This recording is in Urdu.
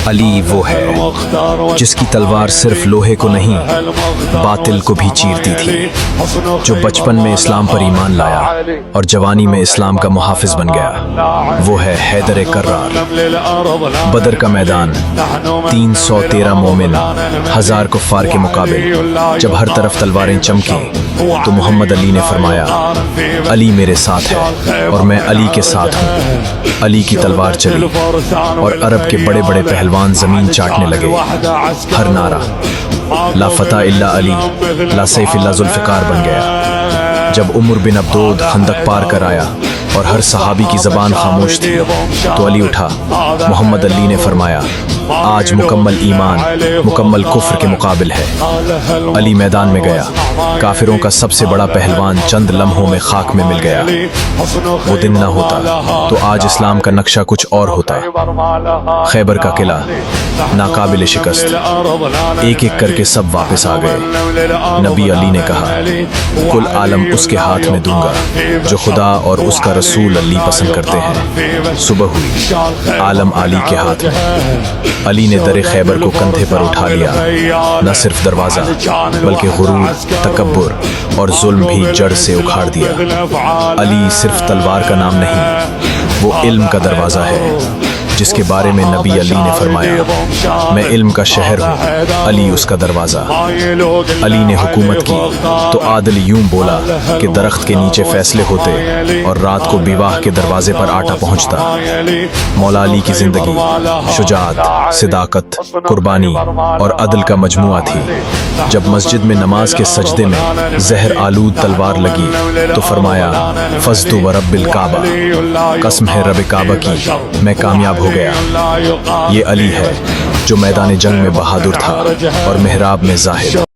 علی وہ ہے جس کی تلوار صرف لوہے کو نہیں باطل کو بھی چیرتی تھی، جو بچپن میں اسلام پر ایمان لایا اور جوانی میں اسلام کا محافظ بن گیا۔ وہ ہے حیدر کرار۔ بدر کا میدان، 313 مومن، 1000 کفار کے مقابل جب ہر طرف تلواریں چمکیں تو محمد علی نے فرمایا، علی میرے ساتھ ہے اور میں علی کے ساتھ ہوں۔ علی کی تلوار چلی اور عرب کے بڑے بڑے پہلوان زمین چاٹنے لگے۔ ہر نعرہ لا فتح الا علی، لا سیف الا ذوالفقار بن گیا۔ جب عمر بن عبدود خندق پار کر آیا اور ہر صحابی کی زبان خاموش تھی تو علی اٹھا۔ محمد علی نے فرمایا، آج مکمل ایمان مکمل کفر کے مقابل ہے۔ علی میدان میں گیا، کافروں کا سب سے بڑا پہلوان چند لمحوں میں خاک میں مل گیا۔ وہ دن نہ ہوتا تو آج اسلام کا نقشہ کچھ اور ہوتا۔ خیبر کا قلعہ ناقابل شکست، ایک ایک کر کے سب واپس آ گئے۔ نبی علی نے کہا، کل عالم اس کے ہاتھ میں دوں گا جو خدا اور اس کا رسول علی پسند کرتے ہیں۔ صبح ہوئی، عالم علی کے ہاتھ میں۔ علی نے در خیبر کو کندھے پر اٹھا لیا۔ نہ صرف دروازہ بلکہ غرور، تکبر اور ظلم بھی جڑ سے اکھاڑ دیا۔ علی صرف تلوار کا نام نہیں، وہ علم کا دروازہ ہے جس کے بارے میں نبی علی نے فرمایا، میں علم کا شہر ہوں، علی اس کا دروازہ۔ علی نے حکومت کی تو عادل یوں بولا کہ درخت کے نیچے فیصلے ہوتے اور رات کو بیواہ کے دروازے پر آٹا پہنچتا۔ مولا علی کی زندگی شجاعت، صداقت، قربانی اور عدل کا مجموعہ تھی۔ جب مسجد میں نماز کے سجدے میں زہر آلود تلوار لگی تو فرمایا، فزت ورب الکعبہ، قسم ہے رب کعبہ کی میں کامیاب ہو گیا۔ یہ علی ہے جو میدان جنگ میں بہادر تھا اور محراب میں زاہد۔